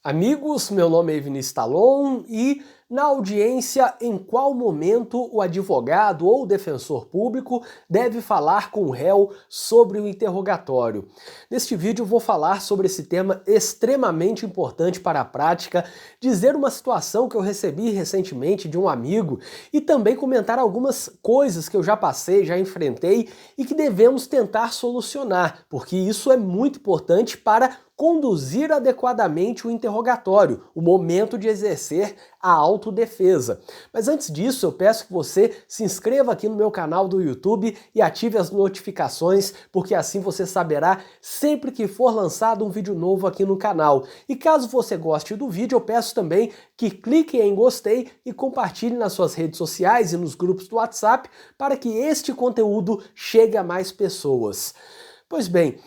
Amigos, meu nome é Vinícius Talon e na audiência, em qual momento o advogado ou o defensor público deve falar com o réu sobre o interrogatório? Neste vídeo eu vou falar sobre esse tema extremamente importante para a prática, dizer uma situação que eu recebi recentemente de um amigo e também comentar algumas coisas que eu já passei, já enfrentei e que devemos tentar solucionar, porque isso é muito importante para conduzir adequadamente o interrogatório, o momento de exercer a autodefesa. Mas antes disso, eu peço que você se inscreva aqui no meu canal do YouTube e ative as notificações, porque assim você saberá sempre que for lançado um vídeo novo aqui no canal. E caso você goste do vídeo, eu peço também que clique em gostei e compartilhe nas suas redes sociais e nos grupos do WhatsApp para que este conteúdo chegue a mais pessoas. Pois bem,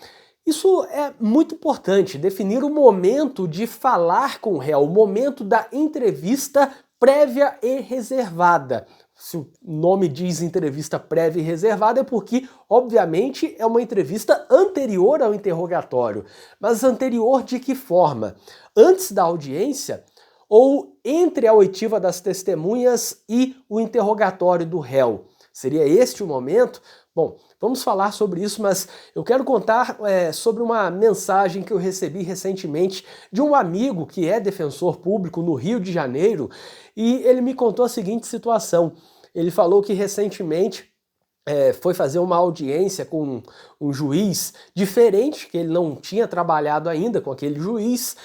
isso é muito importante, definir o momento de falar com o réu, o momento da entrevista prévia e reservada. Se o nome diz entrevista prévia e reservada é porque, obviamente, é uma entrevista anterior ao interrogatório. Mas anterior de que forma? Antes da audiência ou entre a oitiva das testemunhas e o interrogatório do réu? Seria este o momento? Bom, vamos falar sobre isso, mas eu quero contar sobre uma mensagem que eu recebi recentemente de um amigo que é defensor público no Rio de Janeiro e ele me contou a seguinte situação. Ele falou que recentemente foi fazer uma audiência com um juiz diferente, que ele não tinha trabalhado ainda com aquele juiz,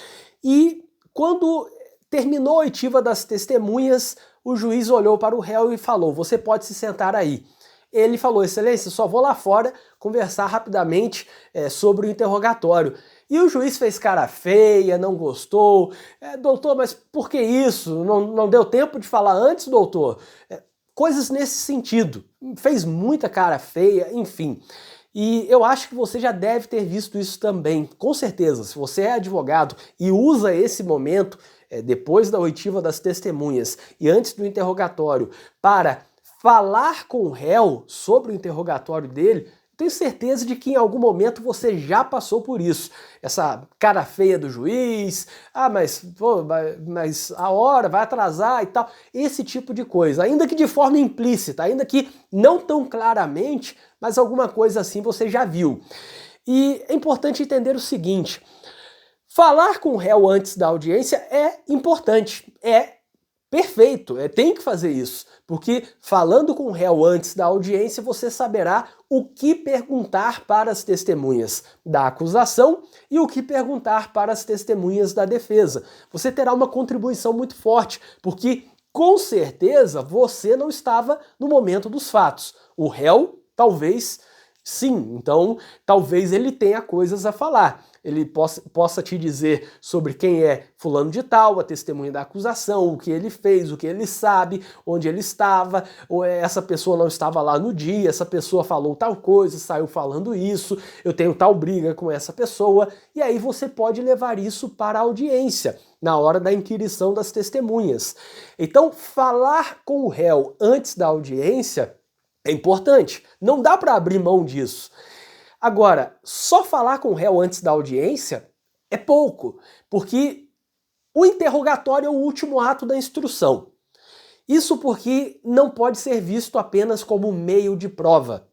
e quando terminou a oitiva das testemunhas, o juiz olhou para o réu e falou: "Você pode se sentar aí." Ele falou: "Excelência, só vou lá fora conversar rapidamente sobre o interrogatório." E o juiz fez cara feia, não gostou. "Doutor, mas por que isso? Não deu tempo de falar antes, doutor?" Coisas nesse sentido. Fez muita cara feia, enfim. E eu acho que você já deve ter visto isso também. Com certeza, se você é advogado e usa esse momento, depois da oitiva das testemunhas e antes do interrogatório, para falar com o réu sobre o interrogatório dele, tenho certeza de que em algum momento você já passou por isso. Essa cara feia do juiz, mas a hora vai atrasar e tal. Esse tipo de coisa, ainda que de forma implícita, ainda que não tão claramente, mas alguma coisa assim você já viu. E é importante entender o seguinte: falar com o réu antes da audiência é importante, é perfeito, tem que fazer isso, porque falando com o réu antes da audiência você saberá o que perguntar para as testemunhas da acusação e o que perguntar para as testemunhas da defesa. Você terá uma contribuição muito forte, porque com certeza você não estava no momento dos fatos. O réu, talvez sim, então talvez ele tenha coisas a falar. Ele possa te dizer sobre quem é fulano de tal, a testemunha da acusação, o que ele fez, o que ele sabe, onde ele estava, ou essa pessoa não estava lá no dia, essa pessoa falou tal coisa, saiu falando isso, eu tenho tal briga com essa pessoa, e aí você pode levar isso para a audiência, na hora da inquirição das testemunhas. Então, falar com o réu antes da audiência é importante, não dá para abrir mão disso. Agora, só falar com o réu antes da audiência é pouco, porque o interrogatório é o último ato da instrução. Isso porque não pode ser visto apenas como meio de prova,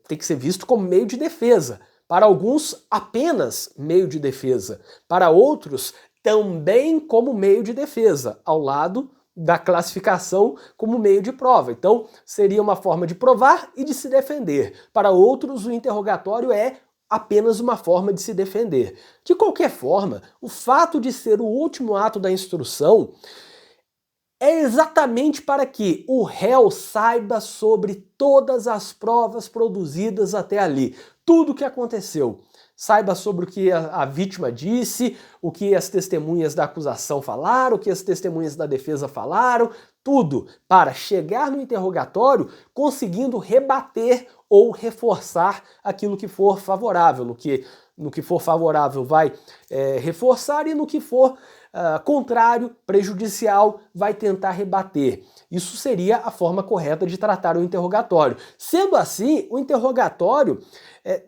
tem que ser visto como meio de defesa. Para alguns, apenas meio de defesa. Para outros, também como meio de defesa, ao lado da classificação como meio de prova. Então, seria uma forma de provar e de se defender. Para outros, o interrogatório é apenas uma forma de se defender. De qualquer forma, o fato de ser o último ato da instrução é exatamente para que o réu saiba sobre todas as provas produzidas até ali, tudo o que aconteceu. Saiba sobre o que a vítima disse, o que as testemunhas da acusação falaram, o que as testemunhas da defesa falaram, tudo para chegar no interrogatório conseguindo rebater ou reforçar aquilo que for favorável, no que no que for favorável vai reforçar e no que for contrário, prejudicial, vai tentar rebater. Isso seria a forma correta de tratar o interrogatório. Sendo assim, o interrogatório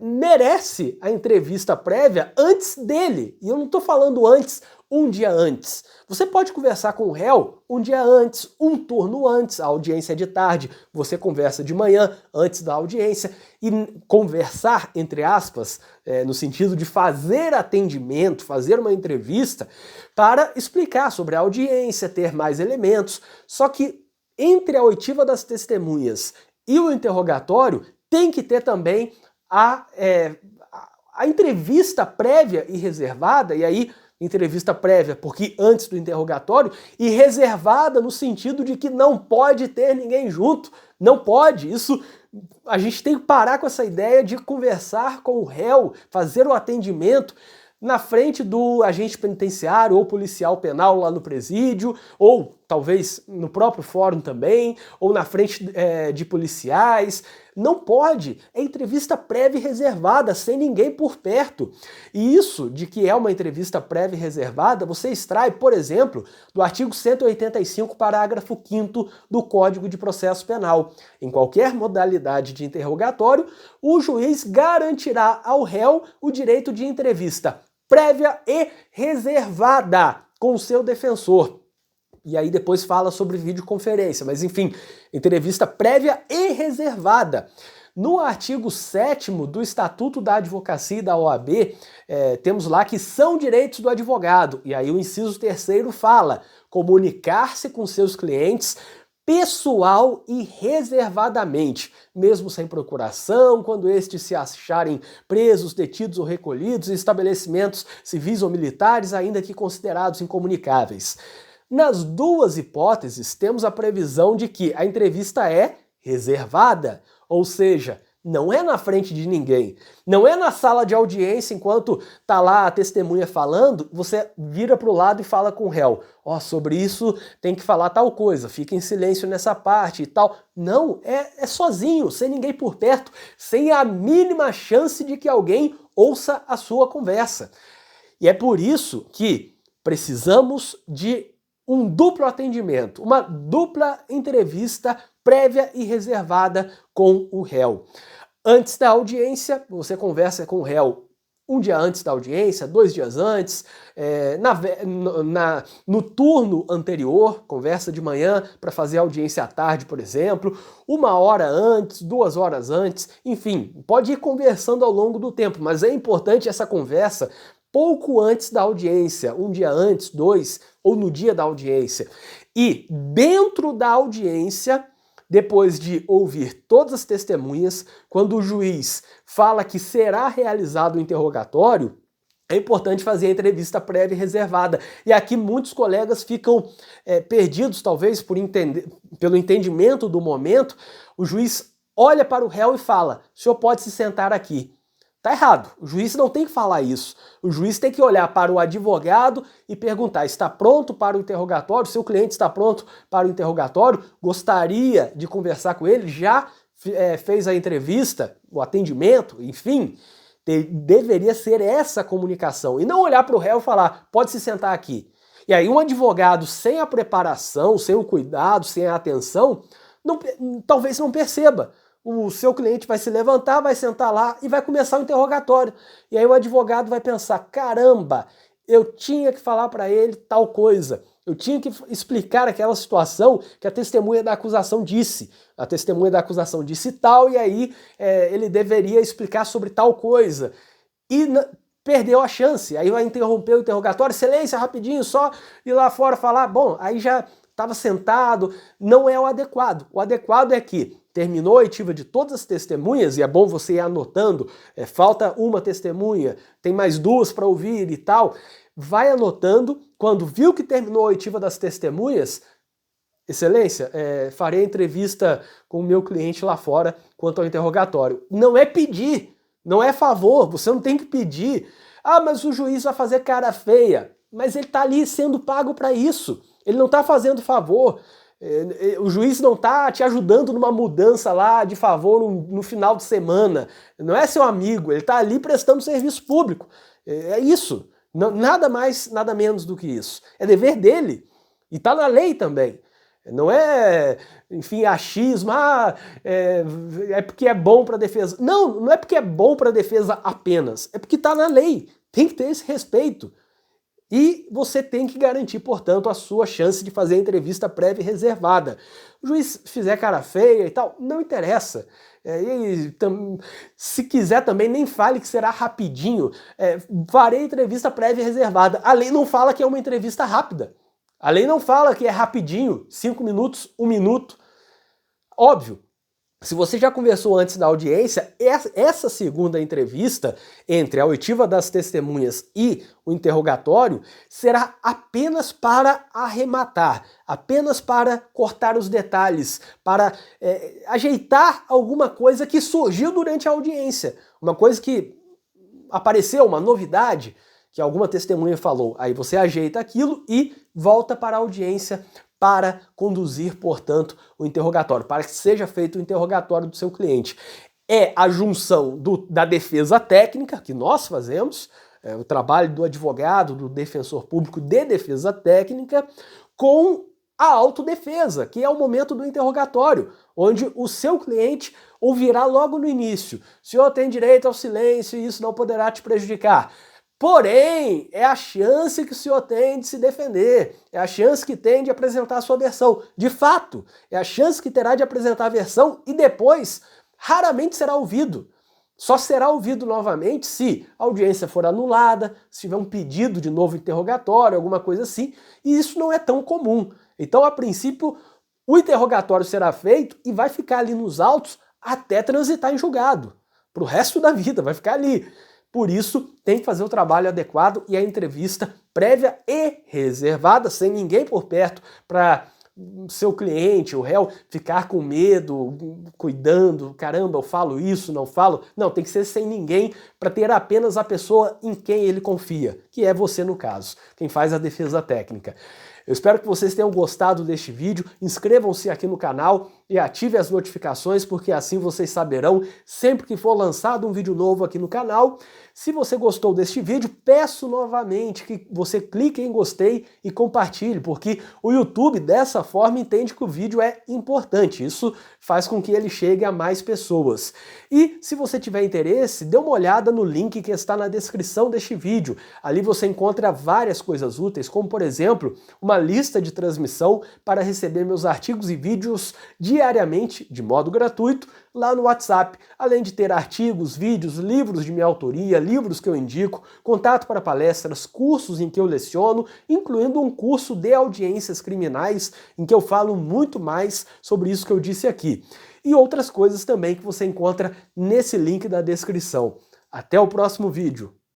merece a entrevista prévia antes dele. E eu não estou falando antes, um dia antes. Você pode conversar com o réu um dia antes, um turno antes, a audiência é de tarde, você conversa de manhã, antes da audiência, e conversar, entre aspas, no sentido de fazer atendimento, fazer uma entrevista, para explicar sobre a audiência, ter mais elementos. Só que entre a oitiva das testemunhas e o interrogatório, tem que ter também a entrevista prévia e reservada, e aí entrevista prévia porque antes do interrogatório, e reservada no sentido de que não pode ter ninguém junto, não pode, isso a gente tem que parar com essa ideia de conversar com o réu, fazer o atendimento na frente do agente penitenciário ou policial penal lá no presídio, ou talvez no próprio fórum também, ou na frente de policiais. Não pode, é entrevista prévia e reservada, sem ninguém por perto. E isso de que é uma entrevista prévia e reservada, você extrai, por exemplo, do artigo 185, parágrafo 5º do Código de Processo Penal. Em qualquer modalidade de interrogatório, o juiz garantirá ao réu o direito de entrevista prévia e reservada com o seu defensor. E aí depois fala sobre videoconferência, mas enfim, entrevista prévia e reservada. No artigo 7º do Estatuto da Advocacia e da OAB, temos lá que são direitos do advogado. E aí o inciso 3º fala: comunicar-se com seus clientes pessoal e reservadamente, mesmo sem procuração, quando estes se acharem presos, detidos ou recolhidos em estabelecimentos civis ou militares, ainda que considerados incomunicáveis. Nas duas hipóteses, temos a previsão de que a entrevista é reservada, ou seja, não é na frente de ninguém, não é na sala de audiência enquanto tá lá a testemunha falando, você vira para o lado e fala com o réu, sobre isso tem que falar tal coisa, fica em silêncio nessa parte e tal. Não, é sozinho, sem ninguém por perto, sem a mínima chance de que alguém ouça a sua conversa. E é por isso que precisamos de um duplo atendimento, uma dupla entrevista prévia e reservada com o réu. Antes da audiência, você conversa com o réu um dia antes da audiência, 2 dias antes, no turno anterior, conversa de manhã para fazer a audiência à tarde, por exemplo, 1 hora antes, 2 horas antes, enfim, pode ir conversando ao longo do tempo, mas é importante essa conversa pouco antes da audiência, 1 dia antes, 2, ou no dia da audiência. E dentro da audiência, depois de ouvir todas as testemunhas, quando o juiz fala que será realizado o interrogatório, é importante fazer a entrevista prévia e reservada. E aqui muitos colegas ficam perdidos, talvez, pelo entendimento do momento. O juiz olha para o réu e fala: o senhor pode se sentar aqui. Tá errado, o juiz não tem que falar isso. O juiz tem que olhar para o advogado e perguntar: está pronto para o interrogatório? Seu cliente está pronto para o interrogatório? Gostaria de conversar com ele? Já fez a entrevista, o atendimento, enfim? Deveria ser essa comunicação. E não olhar para o réu e falar: pode se sentar aqui. E aí um advogado sem a preparação, sem o cuidado, sem a atenção, talvez não perceba. O seu cliente vai se levantar, vai sentar lá e vai começar o interrogatório. E aí o advogado vai pensar: caramba, eu tinha que falar para ele tal coisa. Eu tinha que explicar aquela situação que a testemunha da acusação disse. A testemunha da acusação disse tal, e aí ele deveria explicar sobre tal coisa. E perdeu a chance. Aí vai interromper o interrogatório: excelência, rapidinho, só ir lá fora falar. Bom, aí já estava sentado. Não é o adequado. O adequado é que terminou a oitiva de todas as testemunhas, e é bom você ir anotando, falta uma testemunha, tem mais 2 para ouvir e tal, vai anotando. Quando viu que terminou a oitiva das testemunhas: excelência, farei a entrevista com o meu cliente lá fora quanto ao interrogatório. Não é pedir, não é favor, você não tem que pedir. Mas o juiz vai fazer cara feia. Mas ele está ali sendo pago para isso, ele não está fazendo favor. O juiz não está te ajudando numa mudança lá de favor no final de semana. Não é seu amigo, ele está ali prestando serviço público. É isso. Nada mais, nada menos do que isso. É dever dele. E está na lei também. Não é, enfim, achismo, é porque é bom para a defesa. Não, não é porque é bom para a defesa apenas. É porque está na lei. Tem que ter esse respeito. E você tem que garantir, portanto, a sua chance de fazer a entrevista prévia e reservada. O juiz fizer cara feia e tal, não interessa. Se quiser também, nem fale que será rapidinho. Farei entrevista prévia e reservada. A lei não fala que é uma entrevista rápida. A lei não fala que é rapidinho, 5 minutos, 1 minuto. Óbvio. Se você já conversou antes da audiência, essa segunda entrevista entre a oitiva das testemunhas e o interrogatório será apenas para arrematar, apenas para cortar os detalhes, para ajeitar alguma coisa que surgiu durante a audiência, uma coisa que apareceu, uma novidade que alguma testemunha falou. Aí você ajeita aquilo e volta para a audiência para conduzir, portanto, o interrogatório, para que seja feito o interrogatório do seu cliente. É a junção da defesa técnica, que nós fazemos, o trabalho do advogado, do defensor público de defesa técnica, com a autodefesa, que é o momento do interrogatório, onde o seu cliente ouvirá logo no início: o senhor tem direito ao silêncio e isso não poderá te prejudicar. Porém, é a chance que o senhor tem de se defender, é a chance que tem de apresentar a sua versão. De fato, é a chance que terá de apresentar a versão e depois raramente será ouvido. Só será ouvido novamente se a audiência for anulada, se tiver um pedido de novo interrogatório, alguma coisa assim, e isso não é tão comum. Então, a princípio, o interrogatório será feito e vai ficar ali nos autos até transitar em julgado. Para o resto da vida, vai ficar ali. Por isso, tem que fazer o trabalho adequado e a entrevista prévia e reservada, sem ninguém por perto, para seu cliente, o réu, ficar com medo, cuidando, caramba, eu falo isso, não falo. Não, tem que ser sem ninguém, para ter apenas a pessoa em quem ele confia, que é você no caso, quem faz a defesa técnica. Eu espero que vocês tenham gostado deste vídeo, inscrevam-se aqui no canal e ativem as notificações, porque assim vocês saberão sempre que for lançado um vídeo novo aqui no canal. Se você gostou deste vídeo, peço novamente que você clique em gostei e compartilhe, porque o YouTube dessa forma entende que o vídeo é importante, isso faz com que ele chegue a mais pessoas. E se você tiver interesse, dê uma olhada no link que está na descrição deste vídeo. Ali você encontra várias coisas úteis, como por exemplo, uma lista de transmissão para receber meus artigos e vídeos diariamente, de modo gratuito, lá no WhatsApp, além de ter artigos, vídeos, livros de minha autoria, livros que eu indico, contato para palestras, cursos em que eu leciono, incluindo um curso de audiências criminais, em que eu falo muito mais sobre isso que eu disse aqui. E outras coisas também que você encontra nesse link da descrição. Até o próximo vídeo!